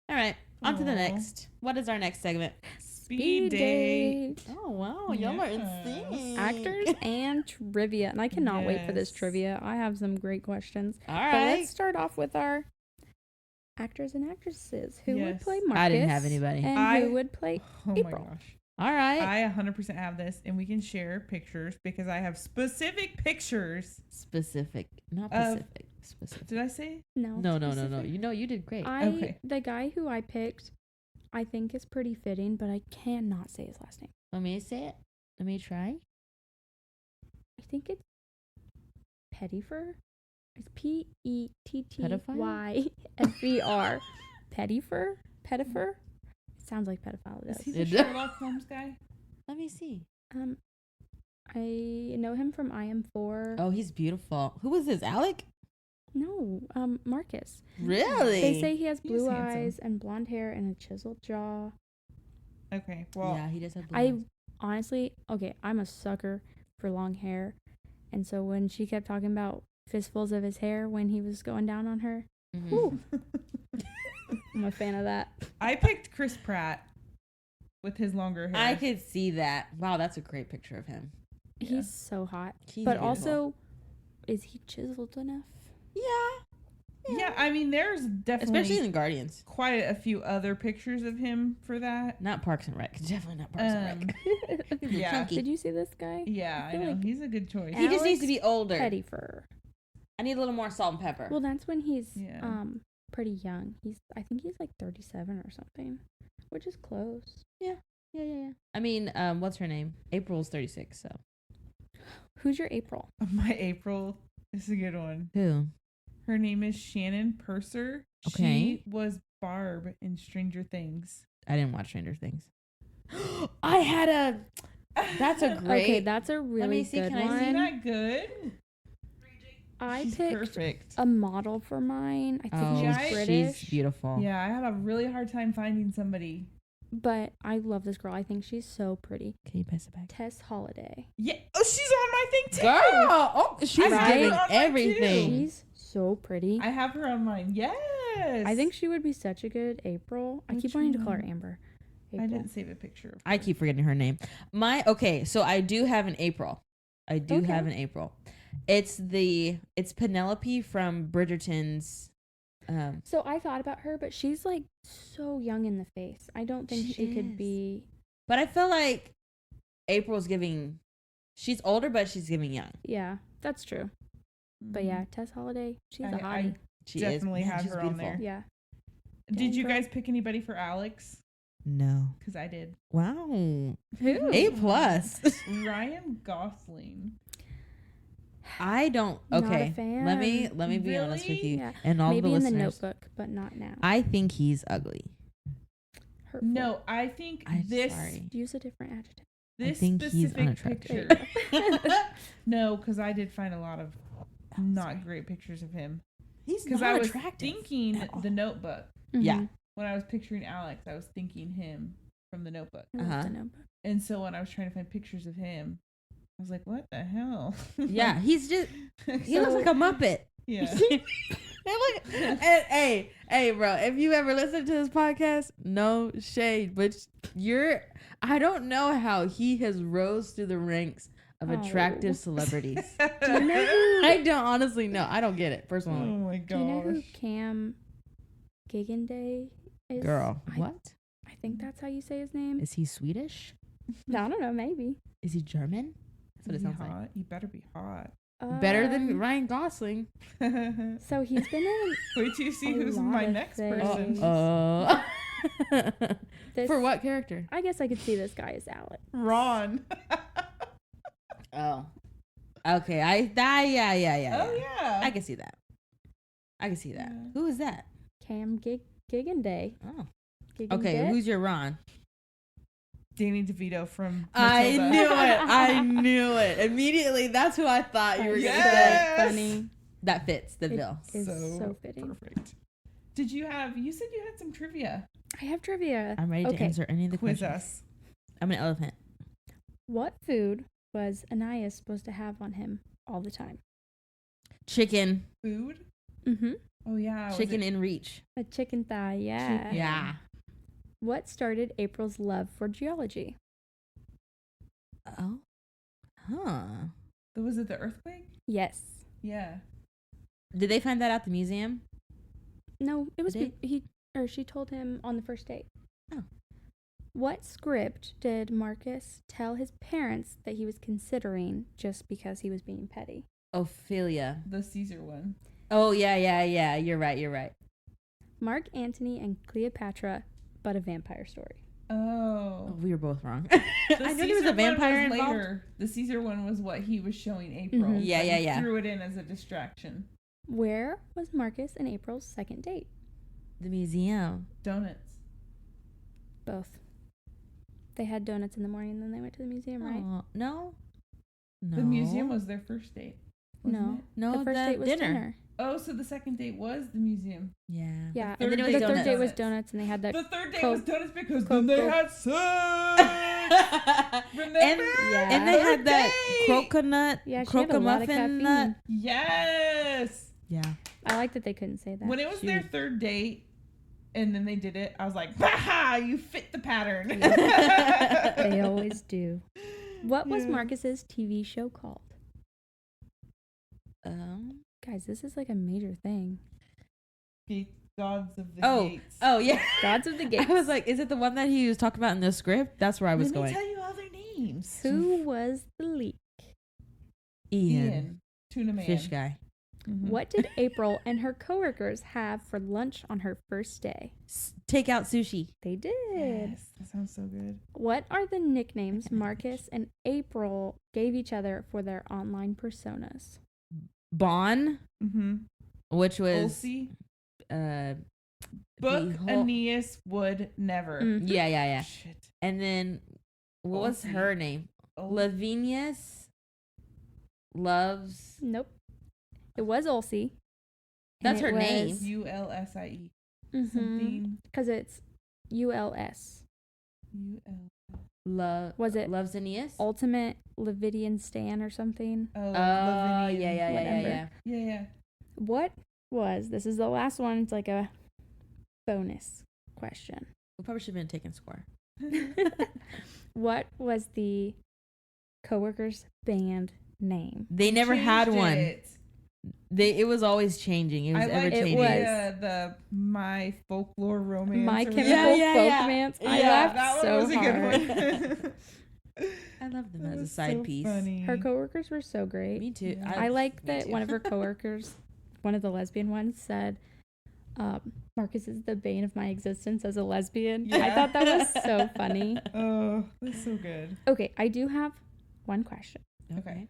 All right, on to the Aw. next. What is our next segment? Speed date. Oh wow, y'all are Yes. insane. Actors and trivia. And I cannot wait for this Yes. trivia. I have some great questions. All But right. let's start off with our actors and actresses. Who would Yes. play Marcus? I didn't have anybody. And I- who would play Oh April. my gosh. All right. I 100% have this, and we can share pictures because I have specific pictures. Specific, not Of- Pacific. Specific. Did I say? No. No. specific. You know, you did great. Okay. The guy who I picked, I think is pretty fitting, but I cannot say his last name. Want me to say it? Let me try. I think it's Pettifer. It's Pettyfer. Pettifer. Pettifer. Sounds like pedophile. It Is does. he the It- Sherlock Holmes guy? Let me see. I know him from I Am 4. Oh, he's beautiful. Who was this? Alec? No, Marcus. Really? They say he has He's blue handsome. eyes and blonde hair and a chiseled jaw. Okay, well, yeah, he does have blue I eyes. honestly, okay, I'm a sucker for long hair. And so when she kept talking about fistfuls of his hair when he was going down on her, Mhm. whew, I'm a fan of that. I picked Chris Pratt with his longer hair. I could see that. Wow, that's a great picture of him. Yeah. He's so hot. He's But beautiful. also, is he chiseled enough? Yeah, I mean, there's definitely Especially in Guardians. quite a few other pictures of him for that. Not Parks and Rec. Definitely not Parks and Rec. He's yeah. chunky. Did you see this guy? Yeah, I feel know. like He's a good choice. He just needs to Alex be older. Pettifer. I need a little more salt and pepper. Well, that's when he's Yeah. pretty young. I think he's like 37 or something, which is close. yeah. I mean, what's her name? April's 36, so. Who's your April? My April is a good one. Who? Her name is Shannon Purser. Okay. She was Barb in Stranger Things. I didn't watch Stranger Things. I had a. That's a great. Okay, that's a really see, good can I see Isn't one. that good? I She's picked perfect. a model for mine. I think Oh, Yeah, she's I- British. she's beautiful. Yeah, I had a really hard time finding somebody. But I love this girl. I think she's so pretty. Can you pass it back? Tess Holiday. Yeah. Oh, she's on my thing too. Girl, oh, she's Right? giving On mine, too. everything. She's so pretty. I have her on mine. Yes. I think she would be such a good April. I keep Which wanting to call her one? Amber. I April. didn't save a picture of her. I keep forgetting her name. Okay, so I do have an April. I do Okay. have an April. It's Penelope from Bridgerton's. So I thought about her, but she's like so young in the face. I don't think She she could is. be. But I feel like April's giving. She's older, but she's giving young. Yeah, that's true. But yeah, Tess Holiday, she's a Mm-hmm. I hottie. She Definitely is. Man, have she's her on beautiful. there. Yeah. Did you Denver. guys pick anybody for Alex? No. Because I did. Wow. Who? A plus. Ryan Gosling. I don't. Not a Okay. fan. Let me be honest with Really? you. Yeah. And all Maybe the in listeners. the Notebook, but not now. I think he's ugly. Hurtful. No, I think I'm this sorry. Use a different adjective. this think he's specific unattractive. picture. No, because I did find a lot of not great pictures of him. He's Because not I was attractive. thinking at all. the Notebook. Yeah. Mhm. When I was picturing Alex, I was thinking him from the Notebook. I love Uh-huh. the Notebook. And so when I was trying to find pictures of him, I was like, "What the hell?" Yeah, he's just. He looks So- like a Muppet. yeah. Hey, bro, if you ever listen to this podcast, no shade, but I don't know how he has rose through the ranks of Oh. attractive celebrities. Do you know who? I don't honestly know. I don't get it Oh personally. my Do you know who gosh. Cam Giganday is? Girl, I, what? I think that's how you say his name. Is he Swedish? I don't know. Maybe. Is he German? That's what it Is he sounds like. hot? You better be hot. Better than Um, Ryan Gosling. Wait So he's been in till you see a who's lot my of next things. person. this. For what character? I guess I could see this guy as Alec. Ron. Oh. Okay, yeah. Oh yeah. I can see that. Yeah. Who is that? Cam Gigan Day. Oh. Gigan Okay, Dit? who's your Ron? Danny DeVito from I Matilda. knew it. I knew it. Immediately, that's who I thought you were going to say. Yes. Funny. That fits the It bill. is so fitting. Perfect. You said you had some trivia. I have trivia. I'm ready to Okay. answer any of the Quiz questions. us. I'm an elephant. What food was Ananias supposed to have on him all the time? Chicken. Food? Mm-hmm. Oh yeah. was Chicken it- in reach. A chicken thigh, yeah. Yeah. What started April's love for geology? Oh. Huh. Was it the earthquake? Yes. Yeah. Did they find that out at the museum? No, it was Did she told him on the first date. Oh. What script did Marcus tell his parents that he was considering just because he was being petty? Ophelia. The Caesar one. Oh, yeah. You're right. Mark Antony and Cleopatra, but a vampire story. Oh, Oh. we were both wrong. The I knew there was Caesar a vampire one was involved. later. The Caesar one was what he was showing April. Mhm. Yeah, but yeah, he yeah. Threw it in as a distraction. Where was Marcus and April's second date? The museum. Donuts. Both. They had donuts in the morning, then they went to the museum, right? Oh, no. No. The museum was their first date. wasn't No. it? No, the first date was dinner. Oh, so the second date was the museum. Yeah. Yeah, The And then it third was the third date was donuts. donuts, and they had that. The third date Coke- was donuts because Coke- then they Coke. had sex. Remember? Yeah. And they had that Date. coconut, Yeah, she had a lot of muffin caffeine. nut. Yes. Yeah. I like that they couldn't say that. When it was their Shoot. third date, and then they did it, I was like, "Bah! You fit the pattern." They always do. What was Yeah. Marcus's TV show called? Guys, this is like a major thing. The gods of the Oh. gates. Oh, yeah. Gods of the Gates. I was like, is it the one that he was talking about in the script? That's where I was Let me going. tell you all their names. Who was the leak? Ian. Tuna man. Fish guy. Mhm. What did April and her coworkers have for lunch on her first day? Take out sushi. They did. Yes, that sounds so good. What are the nicknames Marcus and April gave each other for their online personas? Bon, Mm-hmm. which was Ulci. uh Book the whole- Aeneas would never. Mm. yeah. Shit. And then what was Ulci. her name? Oh, Lavinius loves. Nope. It was Ulci. That's her name. Ulsie. Because Something. it's ULS. UL. Love Was it loves Aeneas? Ultimate Levidian Stan or something? Oh, Oh Lavinian. yeah. whatever. Yeah. What was, this is the last one, it's like a bonus question. We probably should have been taking score. What was the coworkers band name? They never had Changed one. it. It was always changing. It was I ever like changing. the My Folklore Romance. My or Chemical whatever. Folkmance. I laughed that one so was a hard. good one. I love them That as a was side so piece. funny. Her coworkers were so great. Me too. Yeah. I like me that too. one of her coworkers, one of the lesbian ones, said, Marcus is the bane of my existence as a lesbian. I Yeah. thought that was so funny. Oh, that's so good. Okay, I do have one question. Okay.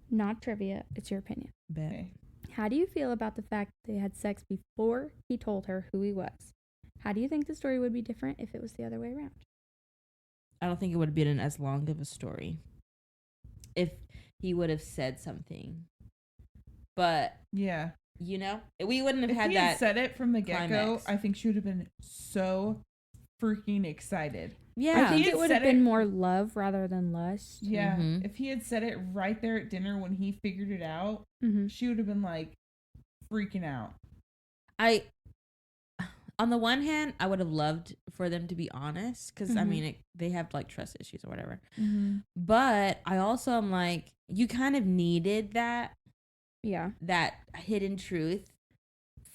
Not trivia, it's your opinion. Bet. Okay. How do you feel about the fact they had sex before he told her who he was? How do you think the story would be different if it was the other way around? I don't think it would have been as long of a story if he would have said something. But Yeah. you know, we wouldn't have If had he that. had said it from the get-go, climax. I think she would have been so freaking excited. Yeah. I think he it had would have said been it- more love rather than lust. Yeah. Mhm. If he had said it right there at dinner when he figured it out, Mm-hmm. she would have been like freaking out. On the one hand, I would have loved for them to be honest because I Mhm. mean they have like trust issues or whatever. Mm-hmm. But I also am like, you kind of needed that Yeah. hidden truth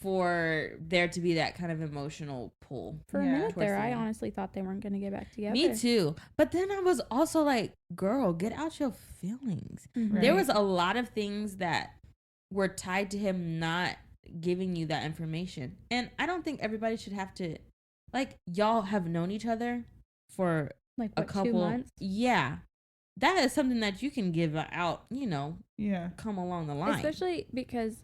for there to be that kind of emotional pull. For a Yeah. minute Towards there, the I end. honestly thought they weren't going to get back together. Me too. But then I was also like, girl, get out your feelings. Mhm. There Right. was a lot of things that were tied to him not giving you that information. And I don't think everybody should have to, like, y'all have known each other for Like a what, couple 2 months? Yeah. that is something that you can give out, Yeah. come along the line. Especially because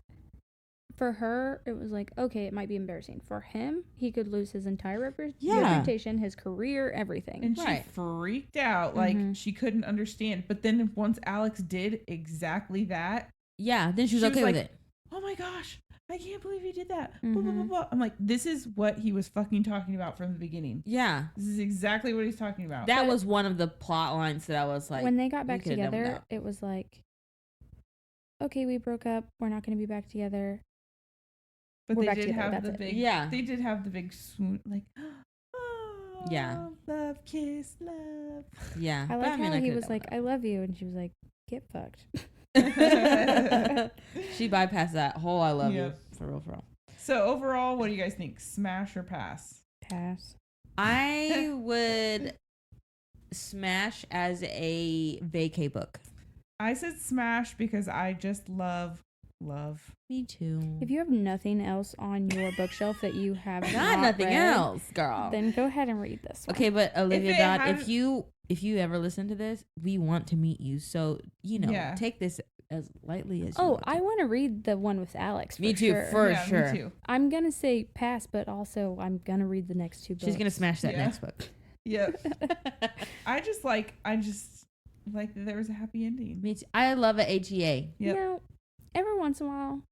for her, it was like, okay, it might be embarrassing. For him, he could lose his entire reputation, his career, everything. And she Right. freaked out. Like, Mhm. she couldn't understand. But then once Alex did exactly that, Yeah, then she was okay like, with it. oh my gosh, I can't believe he did that. Blah, blah, blah, Mhm. blah. I'm like, this is what he was fucking talking about from the beginning. Yeah. This is exactly what he's talking about. That But- was one of the plot lines that I was like, when they got back you could've never together, known. it was like, okay, we broke up. We're not going to be back together. But we're they back did together, have that's the it. big, Yeah. They did have the big swoon, like, oh, Yeah. love, kiss, love. yeah. I But like mean, how I he could've was done like, I love you. And she was like, get fucked. that. She bypassed that whole I love you. Yep. For real, for real. So overall, what do you guys think? Smash or pass? Pass. I would smash as a vacay book. I said smash because I just love. Me too. If you have nothing else on your bookshelf that you have Not not nothing read, else, girl. then go ahead and read this one. Okay, but Olivia it Dade, had- if you ever listen to this, we want to meet you. So Yeah. take this as lightly as you Oh, want to. I want to read the one with Alex. Me for too, sure. for Yeah, sure. Me too. I'm gonna say pass, but also I'm gonna read the next two books. She's gonna smash that Yeah. next book. Yep. I just like that there was a happy ending. Me too. I love a HEA. Yep. You know, every once in a while,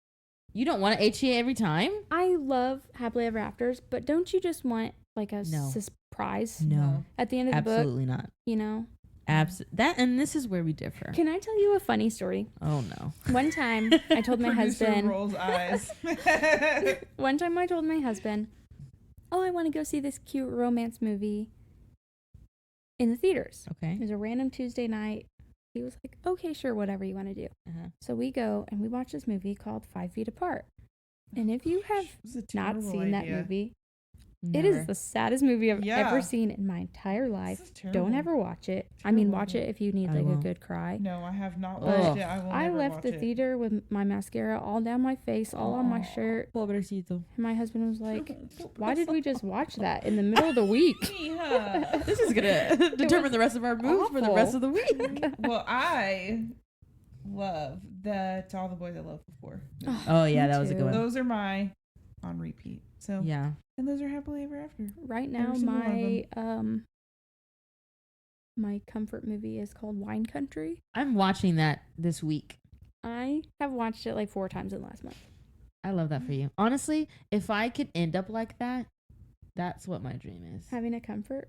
You don't want an HEA every time? I love happily ever afters, but don't you just want like a No. surprise No, at the end of the book? absolutely not. You know. That and this is where we differ. Can I tell you a funny story? Oh no. One time, I told my Producer husband. rolls eyes. One time, I told my husband, "Oh, I want to go see this cute romance movie in the theaters." Okay. It was a random Tuesday night. He was like, "Okay, sure, whatever you want to do." Uh-huh. So we go and we watch this movie called 5 Feet Apart. And if you have It was a not terrible seen that idea. movie, Never. it is the saddest movie I've Yeah. ever seen in my entire life. This is terrible. Don't ever watch it. I mean, Terrible watch idea. it if you need I like a won't. good cry. No, I have not Ugh. watched it. I will I never left watch the it. theater with my mascara all down my face, all on my Aw. shirt. Pobrecito. And my husband was like, "Why did we just watch that in the middle of the week?" Yeah. This is gonna determine the rest of our moves for the rest of the week. Well, I love that All the Boys I Loved Before. Oh yeah, Me that was a too. good one. Those are my on repeat. So Yeah. and those are happily ever after. Right now, Every single one of my my comfort movie is called Wine Country. I'm watching that this week. I have watched it like 4 times in the last month. I love that for you. Honestly, if I could end up like that, that's what my dream is. Having a comfort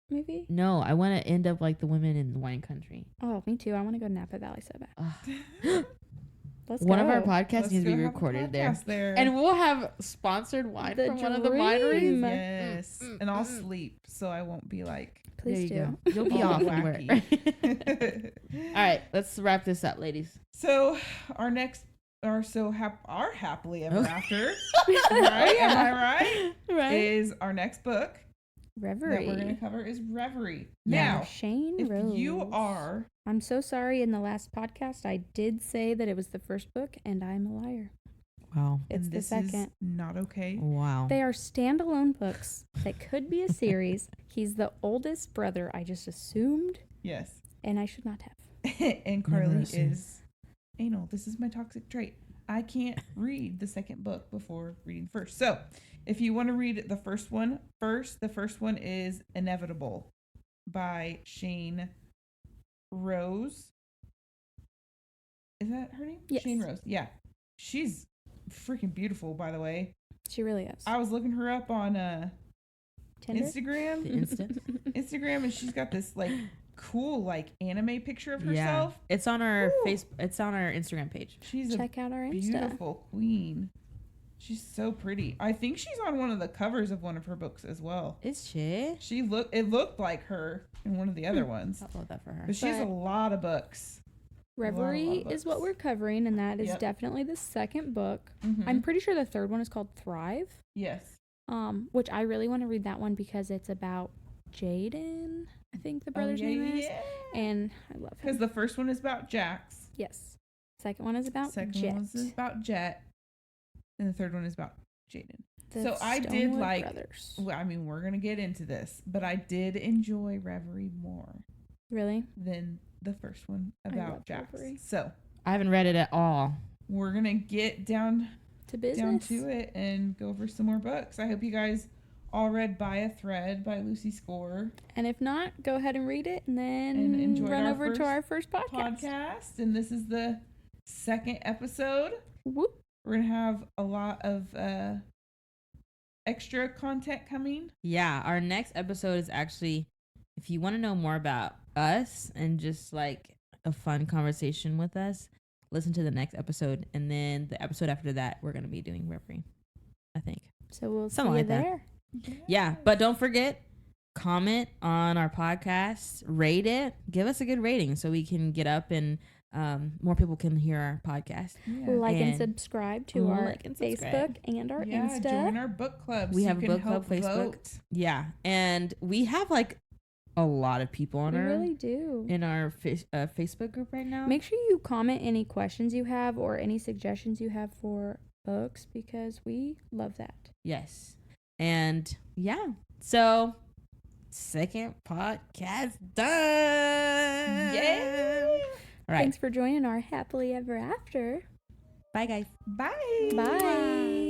movie? No, I want to end up like the women in the wine country. Oh, me too. I want to go to Napa Valley so bad. Ugh. Let's One go. of our podcasts Let's needs to go be have a recorded there. podcast there. And we'll have sponsored wine The from one of the dream. wineries. yes, and I'll sleep so I won't be like. Please there do. you go. You'll be all off from work. All wacky. right, let's wrap this up, ladies. So our next, our happily ever Okay. after, right? Am I right? Right. Is our next book Reverie. that we're gonna cover is Reverie. Yeah. Now, Shane if Rose. you are, I'm so sorry. In the last podcast, I did say that it was the first book, and I'm a liar. Wow. It's and the this second. is not okay. Wow. They are standalone books that could be a series. He's the oldest brother. I just assumed, Yes, and I should not have. and Never Carly assume. is anal. This is my toxic trait. I can't read the second book before reading first. So, if you want to read the first one first, the first one is Inevitable by Shane Rose. Is that her name? Yes. Shane Rose. Yeah. She's freaking beautiful, by the way. She really is. I was looking her up on Tinder? The Instagram. instant. Instagram, and she's got this like cool like anime picture of Yeah. herself. It's on our Woo. face. It's on our Instagram page. She's a Check out our Insta. beautiful queen. She's so pretty. I think she's on one of the covers of one of her books as well. Is she? It looked like her in one of the other ones. I love that for her. But she has a But- lot of books. Reverie of is what books. we're covering, and that is Yep. definitely the second book. Mhm. I'm pretty sure the third one is called Thrive, Yes. which I really want to read that one because it's about Jaden, I think the brother's name is, and I love Because him. the first one is about Jax. Yes. Second one is about Second Jet. one is about Jet. And the third one is about Jaden. The So I did Stonewood like- Brothers. Well, I mean, we're going to get into this, but I did enjoy Reverie more Really? than the first one I about love Jax. Reverie. So I haven't read it at all. we're gonna get down To business. to it and go over some more books. I hope you guys all read By a Thread by Lucy Score And if not, go ahead and read it and then and enjoy run our over first to our first podcast. And this is the second episode. Whoop. We're gonna have a lot of extra content coming. Yeah, our next episode is actually, if you want to know more about us and just like a fun conversation with us, listen to the next episode. And then the episode after that, we're going to be doing Reverie, I think. So we'll Something see you like that. there. Yeah, but don't forget, comment on our podcast, rate it, give us a good rating so we can get up and more people can hear our podcast. Yeah. Like and And subscribe to our like and Facebook subscribe. and our Yeah, Insta. join our book club. We so have you a can book club help Facebook. vote. Yeah, and we have like a lot of people on We our really do. in our Facebook group right now. Make sure you comment any questions you have or any suggestions you have for books because we love that. Yes. And yeah. So second podcast done. Yay! All right. Thanks for joining our Happily Ever After. Bye guys. Bye. Bye.